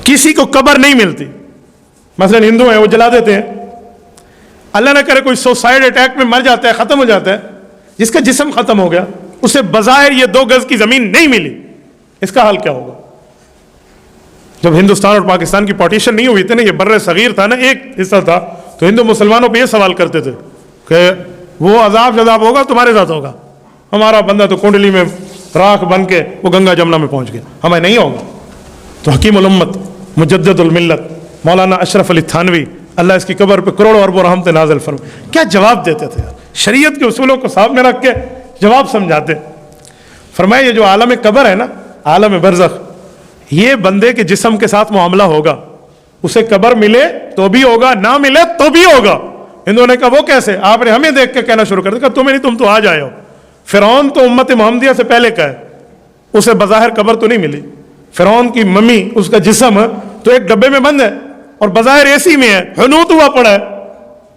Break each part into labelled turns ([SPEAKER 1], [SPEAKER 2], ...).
[SPEAKER 1] किसी को कब्र नहीं मिलती। मसलन हिंदू हैं, वो जला देते हैं, अल्लाह न करे कोई सुसाइड अटैक में मर जाता है, खत्म हो जाता है, जिसका जिस्म खत्म हो गया, उसे बज़ाहिर ये 2 गज की जमीन नहीं मिली, इसका हाल क्या होगा? जब हिंदुस्तान और पाकिस्तान की पार्टीशन नहीं हुई थी ना, ये बर्रे सगीर था ना, एक हिस्सा था, तो हिंदू मुसलमानों पे ये सवाल करते थे कि वो अजाब जजाब होगा तुम्हारे साथ होगा, हमारा बंदा तो कुंडली में राख बन के वो गंगा जमुना में पहुंच गया, हमें नहीं होगा। तो हकीमुल उम्मत मुजद्दिदुल मिल्लत मौलाना अशरफ अली थानवी, अल्लाह इसकी कब्र पे करोड़ों अरबों रहमत नाज़िल फरमा, क्या जवाब देते थे यार, शरीयत के उसूलों को सामने रख के जवाब समझाते। फरमाया ये जो आलम कब्र है ना, आलम बरज़ख, ये बंदे के जिस्म के साथ मामला होगा, उसे कब्र मिले तो भी होगा, ना मिले तो भी होगा। हिंदुओं ने कहा वो कैसे? आपने हमें देख के कहना शुरू कर दिया, तुम्हें नहीं, तुम तो आ जाए हो। फिरौन तो उम्मत मोहम्मदिया से पहले का है, उसे बज़ाहिर कब्र तो नहीं मिली। फिरौन की मम्मी, उसका जिस्म तो एक डब्बे में बंद है और बज़ाहिर एसी में है, हनूत हुआ पड़ा है।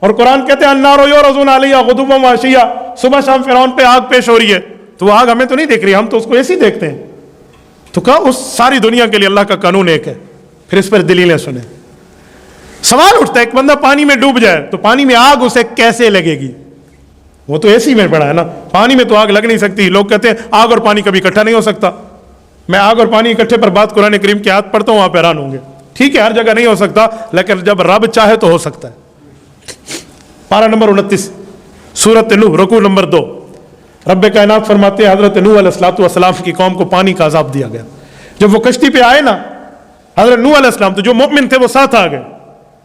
[SPEAKER 1] और कुरान कहते हैं अन्नारो युरज़ून अलैहा गुदुव्वन व अशिय्या, सुबह शाम फिरौन पे आग पेश हो रही है, तो वो आग हमें तो नहीं देख रही, हम तो उसको ऐसे ही देखते हैं। तो कहा उस सारी दुनिया के लिए अल्लाह का कानून एक है। फिर इस पर दलीलें सुने। सवाल उठता है, एक बंदा पानी में डूब जाए तो पानी में आग उसे कैसे लगेगी? वो तो ऐसी में पड़ा है ना, पानी में तो आग लग नहीं सकती। लोग कहते हैं आग और पानी कभी इकट्ठा नहीं हो सकता। मैं आग और पानी इकट्ठे पर बात कुरान करीम की आयत पढ़ता हूँ, वहां पर हैरान होंगे। ठीक है, हर जगह नहीं हो सकता, लेकिन जब रब चाहे तो हो सकता है। पारा नंबर 29 सूरत नूह रुकू नंबर 2, रब कायनात फरमाते हैं हजरत नूह अलैहिस्सलातु वस्सलाम की कौम को पानी का अजाब दिया गया। जब वो कश्ती पे आए ना, हजरत नूह अलैहिस्सलाम, तो जो मोमिन थे वो साथ आ गए,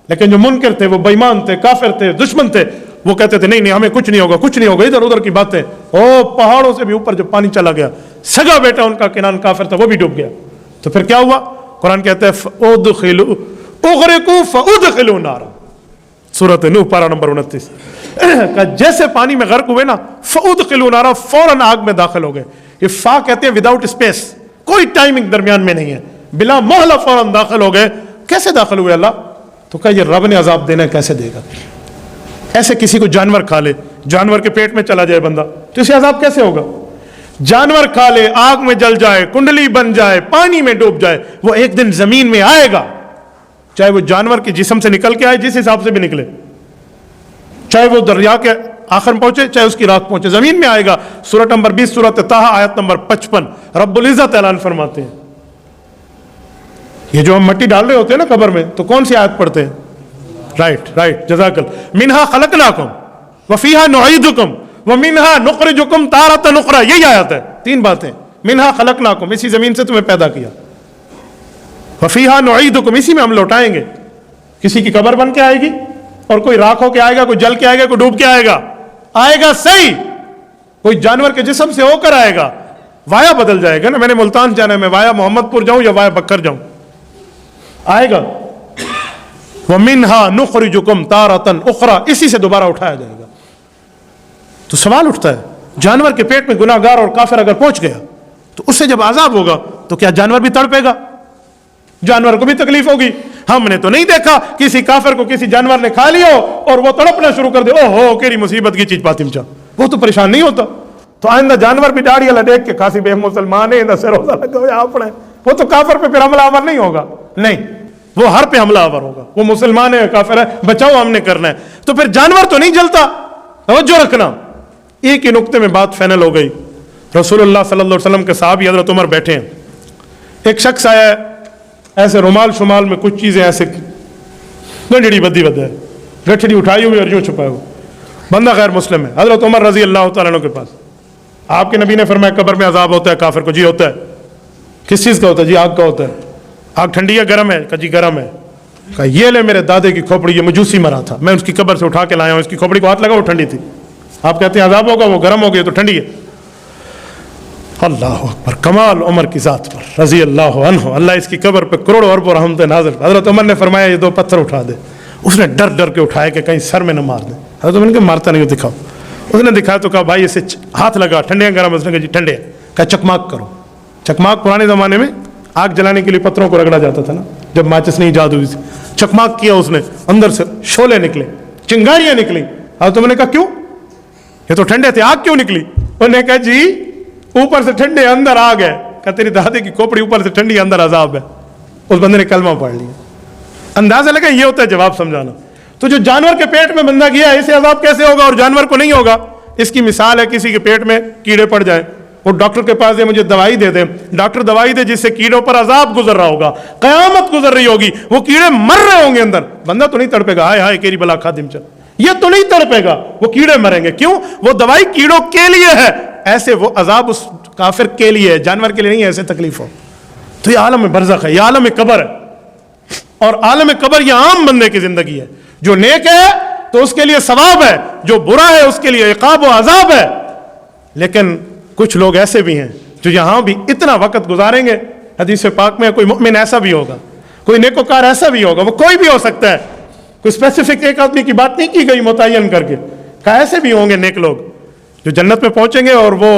[SPEAKER 1] लेकिन जो मुनकर थे, वो बेईमान थे, काफिर थे, दुश्मन थे, वो कहते थे नहीं नहीं हमें कुछ नहीं होगा, कुछ नहीं होगा, इधर उधर की बातें। ओ पहाड़ों से भी ऊपर जब पानी चला गया, सगा बेटा उनका किनान काफिर था, वो भी डूब गया। तो फिर क्या हुआ? कुरान कहते हैं उदखिलू उगरिकू फउदखिलू नारा, सूरत नूह पारा नंबर 29। जैसे पानी में गर्क हुए ना, फउदखिलू नारा, फौरन आग में दाखिल हो गए। ये फा कहते हैं विदाउट स्पेस, कोई टाइमिंग दरमियान में नहीं है, बिला मोहला फौरन दाखिल हो गए। कैसे दाखिल हुए अल्लाह? तो कहा ये रब ने अजाब देना है, कैसे देगा? ऐसे किसी को जानवर खा ले, जानवर के पेट में चला जाए बंदा, तो इसे अजाब कैसे होगा? जानवर खा ले, आग में जल जाए, कुंडली बन जाए, पानी में डूब जाए, वो एक दिन जमीन में आएगा, चाहे वो जानवर के जिस्म से निकल के आए, जिस हिसाब से भी निकले, चाहे वो दरिया के आखिर में पहुंचे, चाहे उसकी राख पहुंचे, जमीन में आएगा। सूरत नंबर 20 सूरत ताहा आयत नंबर 55 रब्बुल इज्जत ऐलान फरमाते हैं। ये जो हम मट्टी डाल रहे होते हैं ना कब्र में, तो कौन सी आयत पढ़ते हैं? राइट जज़ाकल। मिनहा खलकनाकुम व फीहा नुईदुकुम व मिनहा नुखरिजुकुम तारतन उखरा, यही आयत है। 3 बातें। मिनहा खलकनाकुम, इसी जमीन से तुम्हें पैदा किया, व फीहा नुईदुकुम, इसी में हम लौटाएंगे। किसी की कब्र बन के आएगी और कोई राख होके आएगा, कोई जल के आएगा, कोई डूब के आएगा, आएगा सही, कोई जानवर के जिस्म से होकर आएगा, वाया बदल जाएगा ना। मैंने मुल्तान जाना है, मैं वाया मोहम्मदपुर जाऊं या वाया बक्कर जाऊं, आएगा। वमिन्हा नुखरिजुकुम तारतन उखरा, इसी से दोबारा उठाया जाएगा। तो सवाल उठता है, जानवर के पेट में गुनाहगार और काफिर अगर पहुंच गया, तो उससे जब आजाब होगा तो क्या जानवर भी तड़पेगा? जानवर को भी तकलीफ होगी। हमने तो नहीं देखा किसी काफिर को किसी जानवर ने खा लिया और वो तड़पना शुरू कर दे, ओहो केरी मुसीबत की चीज पातिम चा, वो तो परेशान नहीं होता। तो आइंदा जानवर भी दाढ़ी वाला देख के खासी बे मुसलमान है, से रोजा लगा अपने, वो तो काफिर पे फिर हमला आवर नहीं होगा, नहीं, वो हर पे हमला आवर होगा। वो मुसलमान है, काफिर है, बचाओ हमने करना है। तो फिर जानवर तो नहीं जलता। तवज्जो रखना, एक ही नुक्ते में बात फाइनल हो गई। रसूलुल्लाह सल्लल्लाहु अलैहि वसल्लम के साहबी हजरत उमर बैठे हैं, एक शख्स आया, ऐसे रुमाल शुमाल में कुछ चीजें ऐसे गंडड़ी बद्दी बद है, गठड़ी उठाई हुई और यूं छुपाए हुए, बंदा गैर मुस्लिम है। हजरत उमर रजी अल्लाह तआला अन्हु के पास, आपके नबी ने फरमाया कब्र में अजाब होता है काफिर को। जी होता है। किस चीज का होता है? जी आग का होता है। आग ठंडी है गर्म है? कहा जी गर्म है। कहा ये ले मेरे दादे की खोपड़ी, ये मजूसी मरा था, मैं उसकी कब्र से उठा के लाया हूं, इसकी खोपड़ी को हाथ लगा, वो ठंडी थी। आप कहते हैं अजाब होगा, वो गर्म हो गई तो ठंडी है। अल्लाह अकबर, कमाल उमर की जात पर रजी अल्लाह अन्हु। अल्लाह इसकी कब्र पे करोड़ों अरबों रहमत नाज़िल। हजरत उमर ने फरमाया ये 2 पत्थर उठा दे। उसने डर डर के उठाए कि कहीं सर में न मार दे। हजरत उमर ने कहा मारता नहीं, दिखाओ। उसने दिखाया तो कहा भाई इसे हाथ लगा, ठंडे हैं गर्म? उसने कहा जी ठंडे हैं। कहा चकमाक करो। चकमाक पुराने जमाने में आग जलाने के लिए पत्थरों को रगड़ा जाता था ना, जब माचिस नहीं ईजाद हुई थी। चकमाक किया उसने, अंदर से शोले निकले, चिंगारियां निकली। हजरत उमर ने कहा क्यों? ये तो ठंडे थे, आग क्यों निकली? उन्होंने कहा जी ऊपर से ठंडे, अंदर आग है। कहा तेरी दादी की खोपड़ी ऊपर से ठंडी, अंदर अजाब है। उस बंदे ने कलमा पढ़ लिया। अंदाजा लगा ये होता है जवाब समझाना। तो जो जानवर के पेट में बंदा गया, इसे अजाब कैसे होगा और जानवर को नहीं होगा? इसकी मिसाल है किसी के पेट में कीड़े पड़ जाए, वो डॉक्टर के पास दे, मुझे दवाई दे दे, डॉक्टर दवाई दे जिससे कीड़ों पर अजाब गुजर रहा होगा, कयामत गुजर रही होगी, वो कीड़े मर रहे होंगे अंदर, बंदा तो नहीं तड़पेगा हाय हाय केरी बला खादिम चल, ये तो नहीं तड़पेगा, वो कीड़े मरेंगे। क्यों? वो दवाई कीड़ों के लिए है। ऐसे वो अजाब उस काफिर के लिए है, जानवर के लिए नहीं है। ऐसे तकलीफ हो तो ये आलम बरज़ख है, ये आलम कब्र है। और आलम कब्र ये आम बंदे की जिंदगी है। जो नेक है तो उसके लिए सवाब है, जो बुरा है उसके लिए इक़ाब व अजाब है। लेकिन कुछ लोग ऐसे भी हैं जो यहां भी इतना वक्त गुजारेंगे। हदीस पाक में कोई मुमिन ऐसा भी होगा, कोई नेकोकार ऐसा भी होगा, वो कोई भी हो सकता है, कोई स्पेसिफिक एक आदमी की बात नहीं की गई मुतय्यन करके, कहा ऐसे भी होंगे नेक लोग जो जन्नत में पहुंचेंगे और वो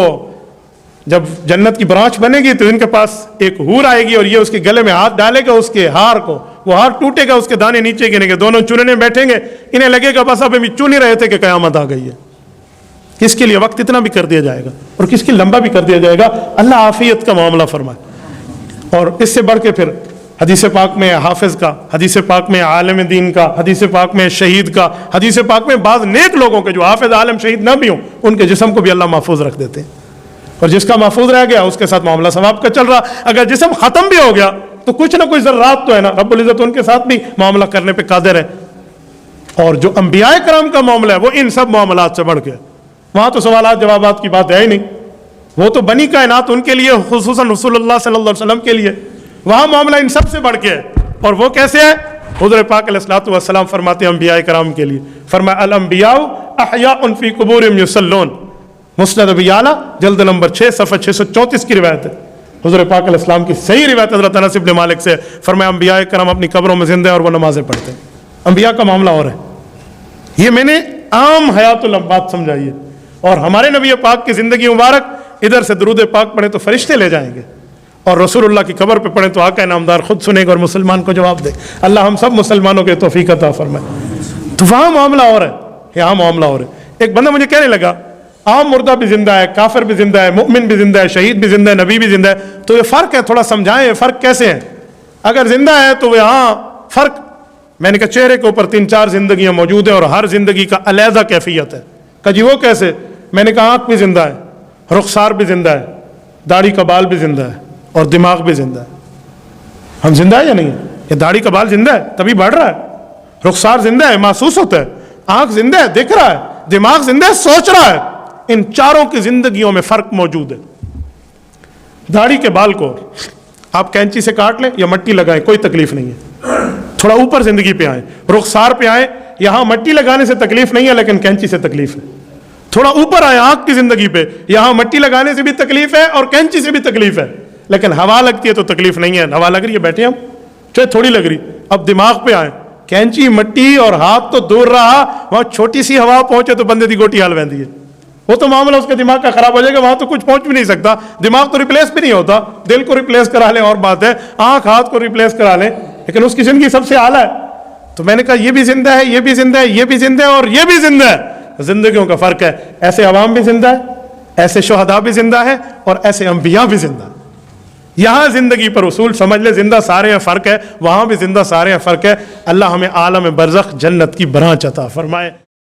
[SPEAKER 1] जब जन्नत की ब्रांच बनेगी तो इनके पास एक हूर आएगी और ये उसके गले में हाथ डालेगा, उसके हार को, वो हार टूटेगा, उसके दाने नीचे गिरेंगे, दोनों चुनने बैठेंगे, इन्हें लगेगा बस अब हम चुन ही रहे थे कि कयामत आ गई है। किसके लिए वक्त इतना भी कर दिया जाएगा और किसकी लंबा भी कर दिया जाएगा। अल्लाह आफियत का मामला फरमाए। और इससे बढ़ के फिर हदीस पाक में हाफिज का, हदीस पाक में आलिम दीन का, हदीस पाक में शहीद का, हदीस पाक में बाज़ नेक लोगों के जो हाफिज आलिम शहीद ना भी हों उनके जिस्म को भी अल्लाह महफूज रख देते हैं। और जिसका महफूज रह गया उसके साथ मामला सवाब का चल रहा। अगर जिस्म खत्म भी हो गया तो कुछ ना कुछ ज़र्रात तो है ना, रब्बुल इज़्ज़त उनके साथ भी मामला करने पे कादिर है। और जो अंबियाए कराम का मामला है वो इन सब मामलात से बढ़ के, वहां तो सवालात जवाबात की बात है ही नहीं, वो तो बनी कायनात उनके लिए, खुसूसन रसूलुल्लाह सल्लल्लाहु अलैहि वसल्लम के लिए वहां मामला इन सब से बढ़ के है। और वो कैसे है? हुज़ूर पाक अलैहिस्सलातु वस्सलाम फरमाते हैं अंबियाए कराम के लिए, फरमाया अल अंबियाउ अहयाउन फी कुबूरिहिम युसल्लून, मुस्नद अबी आला जल्द नंबर 6 सफ़ा 634 की रिवायत है। हुज़ूर पाक अलैहिस्सलाम की सही रिवायत हज़रत अनस इब्न मालिक से, फरमाया अंबियाए कराम अपनी कब्रों में जिंदा है और वो नमाजें पढ़ते हैं। अंबिया का मामला और है। ये मैंने आम हयातुल अम्वात समझाई है। और हमारे नबी पाक की ज़िंदगी मुबारक, इधर से दुरूद पाक पढ़े तो फरिश्ते ले जाएंगे और रसूलुल्लाह की कब्र पे पढ़े तो आका नामदार खुद सुनेगा और मुसलमान को जवाब दे। अल्लाह हम सब मुसलमानों के तौफीक अता फरमाए। तो वहाँ मामला और है, यहाँ मामला और है। एक बंदा मुझे कहने लगा आम मुर्दा भी जिंदा है, काफिर भी जिंदा है, मुमिन भी जिंदा है, शहीद भी जिंदा है, नबी भी जिंदा है, तो ये फ़र्क है, थोड़ा समझाएं ये फ़र्क कैसे है। अगर जिंदा है तो यहाँ फ़र्क, मैंने कहा चेहरे के ऊपर 3-4 जिंदगियाँ मौजूद है और हर जिंदगी का अलहदा कैफियत है। कहा जी वो कैसे? मैंने कहा आँख भी जिंदा है, रुखसार भी जिंदा है, दाढ़ी का बाल भी जिंदा है और दिमाग भी जिंदा है। हम जिंदा है या नहीं है? ये दाढ़ी का बाल जिंदा है तभी बढ़ रहा है, रुखसार जिंदा है महसूस होता है, आँख जिंदा है दिख रहा है, दिमाग जिंदा है सोच रहा है। इन चारों की जिंदगियों में फर्क मौजूद है। दाढ़ी के बाल को आप कैंची से काट लें या मट्टी लगाएं कोई तकलीफ नहीं है, थोड़ा ऊपर जिंदगी पे आए, रुखसार पे आए, यहां मट्टी लगाने से तकलीफ नहीं है लेकिन कैंची से तकलीफ है। थोड़ा ऊपर आए आंख की जिंदगी पे, यहां मट्टी लगाने से भी तकलीफ है और कैंची से भी तकलीफ है, लेकिन हवा लगती है तो तकलीफ नहीं है। हवा लग रही है बैठे हम, चाहे थोड़ी लग रही। अब दिमाग पे आए, कैंची मट्टी और हाथ तो दूर रहा, वहां छोटी सी हवा पहुंचे तो बंदे की गोटी हाल बहती है, वो तो मामला उसके दिमाग का खराब हो जाएगा, वहां तो कुछ पहुंच भी नहीं सकता। दिमाग तो रिप्लेस भी नहीं होता, दिल को रिप्लेस करा लें और बात है, आंख हाथ को रिप्लेस करा लें, लेकिन उसकी जिंदगी सबसे आला है। तो मैंने कहा ये भी जिंदा है, ये भी जिंदा है, ये भी जिंदा है और ये भी जिंदा है। जिंदगियों का फर्क है। ऐसे अवाम भी जिंदा है, ऐसे शुहदा भी जिंदा है और ऐसे अंबिया भी जिंदा। यहां जिंदगी पर उसूल समझ ले, जिंदा सारे हैं, फर्क है, वहां भी जिंदा सारे हैं, फर्क है। अल्लाह हमें आलम बरज़ख जन्नत की ब्रांच अता फरमाए।